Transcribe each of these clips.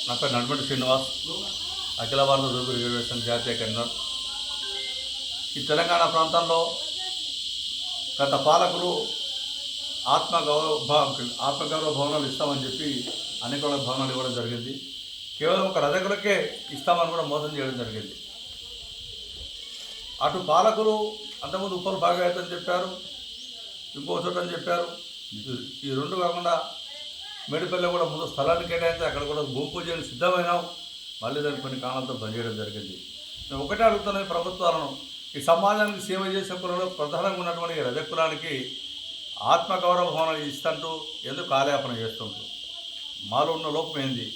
నా పేరు నడిపటి శ్రీనివాస్, అఖిల భారత దోపిడీ రిజర్వేషన్ జాతీయ కన్వీనర్. ఈ తెలంగాణ ప్రాంతంలో గత పాలకులు ఆత్మగౌరవ భవనాలు ఇస్తామని చెప్పి అనేక భవనాలు ఇవ్వడం జరిగింది. కేవలం ఒక రజకులకే ఇస్తామని కూడా మోసం చేయడం జరిగింది. అటు పాలకులు అంతకుముందు ఉప్పలు భాగవతం చెప్పారు, ఇంకో చోట అని చెప్పారు. ఈ రెండు కాకుండా మేడిపల్లి కూడా ముందు స్థలాన్ని కేటాయించి అక్కడ కూడా భూమి పూజ చేయడానికి సిద్ధమైనాం. మళ్ళీ దానికి కొన్ని కారణాలతో బంద్ చేయడం జరిగింది. మేము ఒకటే అడుగుతున్నాం ఈ ప్రభుత్వాలను, ఈ సమాజానికి సేవ చేసే కులంలో ప్రధానంగా ఉన్నటువంటి రజకులానికి ఆత్మగౌరవ భవనాలు ఇస్తుంటూ ఎందుకు కాలయాపన చేస్తుంటారు? మాలో ఉన్న లోపం ఏంది?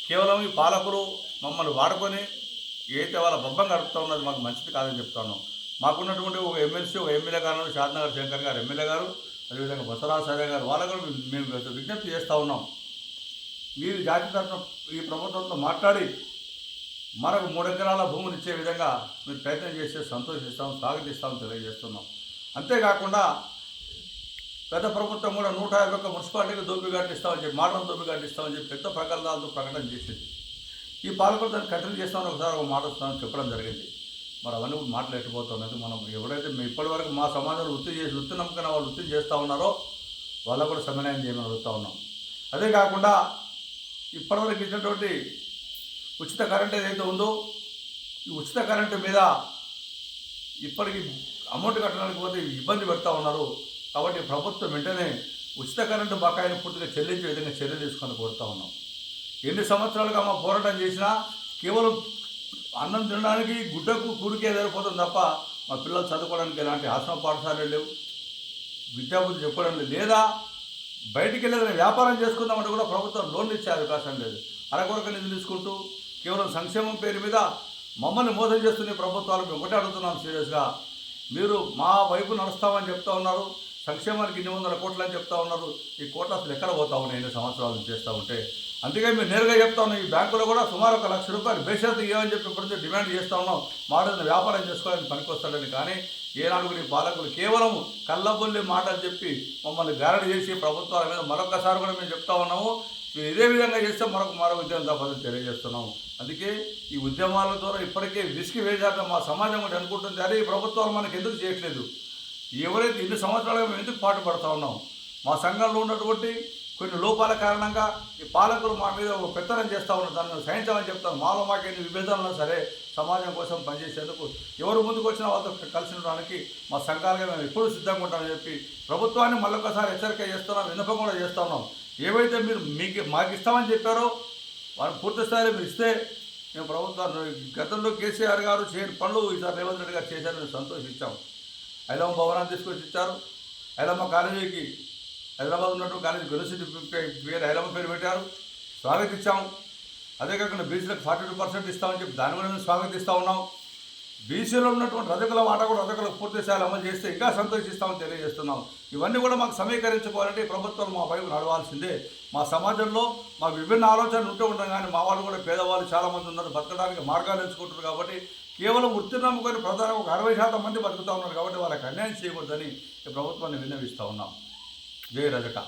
కేవలం ఈ పాలకులు మమ్మల్ని వాడుకొని ఏదైతే వాళ్ళ బొబ్బం గడుపుతూ ఉన్నది మాకు మంచిది కాదని చెప్తాను. మాకున్నటువంటి ఒక ఎమ్మెల్సీ, ఒక ఎమ్మెల్యే గారు, షాద్నగర్ శంకర్ గారు ఎమ్మెల్యే గారు, అదేవిధంగా బసవరాజాచార్య గారు, వాళ్ళకు మేము విజ్ఞప్తి చేస్తూ ఉన్నాం. మీరు జాతి తరఫున ఈ ప్రభుత్వంతో మాట్లాడి మనకు 3 ఎకరాల భూములు ఇచ్చే విధంగా మీరు ప్రయత్నం చేస్తే సంతోషిస్తాం, స్వాగతిస్తామని తెలియజేస్తున్నాం. అంతేకాకుండా గత ప్రభుత్వం కూడా 151 మున్సిపాలిటీకి దోపిఘాట్లు ఇస్తామని చెప్పి, మాటలను దోపిఘాట్లు ఇస్తామని చెప్పి పెద్ద ప్రకటనలతో ప్రకటన చేసింది. ఈ పాలకులు దాన్ని కంటిన్యూ చేస్తామని ఒకసారి ఒక మాట వస్తామని చెప్పడం జరిగింది. మరి అవన్నీ మాట్లాడకపోతున్నది. మనం ఎవరైతే ఇప్పటివరకు మా సమాజంలో వృత్తి నమ్మకం వాళ్ళు వృత్తి చేస్తూ ఉన్నారో వాళ్ళకు కూడా సమన్వయం చేయమని అడుగుతూ ఉన్నాం. అదే కాకుండా ఇప్పటివరకు ఇచ్చినటువంటి ఉచిత కరెంట్ ఏదైతే ఉందో ఈ ఉచిత కరెంటు మీద ఇప్పటికి అమౌంట్ కట్టడానికి పోతే ఇబ్బంది పెడతా ఉన్నారు. కాబట్టి ప్రభుత్వం వెంటనే ఉచిత కరెంటు బకాయిని పూర్తిగా చెల్లించే విధంగా చర్యలు తీసుకొని కోరుతూ ఉన్నాం. ఎన్ని సంవత్సరాలుగా మా పోరాటం చేసినా కేవలం అన్నం తినడానికి గుడ్డకు కూడికే సరిపోతుంది తప్ప మా పిల్లలు చదువుకోవడానికి ఎలాంటి ఆశ్రమ పాఠశాలలు లేవు, విద్యాబుద్ధి చెప్పడం లేదు. లేదా బయటికి వెళ్ళేదని వ్యాపారం చేసుకుందామంటే కూడా ప్రభుత్వం లోన్లు ఇచ్చే అవకాశం లేదు. అరకొరక నిధులు తీసుకుంటూ కేవలం సంక్షేమం పేరు మీద మమ్మల్ని మోసం చేస్తున్న ప్రభుత్వాలకు ఒకటే అడుగుతున్నాం సీరియస్గా. మీరు మా వైపు నడుస్తామని చెప్తా ఉన్నారు, సంక్షేమానికి 200 కోట్లు అని చెప్తా ఉన్నారు. ఈ కోట్లు అసలు ఎక్కడ పోతా ఉన్నాయి 8 సంవత్సరాలు చేస్తూ ఉంటే? అందుకే మేము నేరుగా చెప్తా ఉన్నాం, ఈ బ్యాంకులో కూడా సుమారు 1 లక్ష రూపాయలు బేషరతు ఇవ్వని చెప్పి ఇప్పటికే డిమాండ్ చేస్తూ ఉన్నాం. మాటలను వ్యాపారం చేసుకోవడానికి పనికొస్తాడని. కానీ ఏనాడు ఈ పాలకులు కేవలం కళ్ళబొల్లి మాటలు చెప్పి మమ్మల్ని గారడి చేసి ప్రభుత్వాల మీద మరొకసారి కూడా మేము చెప్తా ఉన్నాము, మీరు ఇదే విధంగా చేస్తే మరో ఉద్యమం తప్పదని తెలియజేస్తున్నాము. అందుకే ఈ ఉద్యమాల ద్వారా ఇప్పటికే విసిగి వేసాక మా సమాజం కూడా అనుకుంటుంది, అదే ఈ ప్రభుత్వాలు మనకు ఎందుకు చేయట్లేదు? ఎవరైతే ఇన్ని సంవత్సరాలుగా మేము ఎందుకు పాటుపడుతూ ఉన్నాం? మా సంఘంలో ఉన్నటువంటి కొన్ని లోపాల కారణంగా ఈ పాలకులు మా మీద ఒక పెత్తనం చేస్తూ ఉన్నారు. దాన్ని సహించాలని చెప్తాను. మాలో మాకెన్ని విభేదాలున్నా సరే సమాజం కోసం పనిచేసేందుకు ఎవరు ముందుకు వచ్చినా వాళ్ళతో కలిసి ఉండడానికి మా సంఘాలుగా మేము ఎప్పుడూ సిద్ధంగా ఉంటామని చెప్పి ప్రభుత్వాన్ని మళ్ళొకసారి హెచ్చరిక చేస్తున్నాం, విన్నపం కూడా చేస్తున్నాం. ఏవైతే మీరు మాకు ఇస్తామని చెప్పారో వాళ్ళు పూర్తి స్థాయిలో మీరు ఇస్తే మేము ప్రభుత్వాన్ని గతంలో కేసీఆర్ గారు చేయని పనులు ఈసారి రేవంత్ రెడ్డి గారు చేశారని మేము సంతోషించాం. ఐలమ్మ భవనాన్ని తీసుకొచ్చి ఇచ్చారు. ఐలమ్మ కాలేజీకి హైదరాబాద్ ఉన్నటువంటి కాలేజీ యూనివర్సిటీ పేరు ఐలమ్మ పేరు పెట్టారు, స్వాగతించాము. అదే కాకుండా బీసీలకు 42% ఇస్తామని చెప్పి దాని కూడా మేము స్వాగతిస్తూ ఉన్నాం. బీసీలో ఉన్నటువంటి రజకుల వాటా కూడా రజకులకు పూర్తి స్థాయిలో అమలు చేస్తే ఇంకా సంతోషిస్తామని తెలియజేస్తున్నాం. ఇవన్నీ కూడా మాకు సమీకరించుకోవాలంటే ప్రభుత్వం మా వైపు నడవాల్సిందే. మా సమాజంలో మాకు విభిన్న ఆలోచనలు ఉంటూ ఉంటాం, కానీ మా వాళ్ళు కూడా పేదవాళ్ళు చాలామంది ఉన్నారు, బతకడానికి మార్గాలు ఎంచుకుంటారు. కాబట్టి కేవలం వృత్తి నమ్ముకొని ప్రధానంగా ఒక 60% మంది బతుకుతూ ఉన్నారు. కాబట్టి వాళ్ళకి అన్యాయం చేయకూడదని ఈ ప్రభుత్వాన్ని విన్నవిస్తూ ఉన్నాం. జై రజక.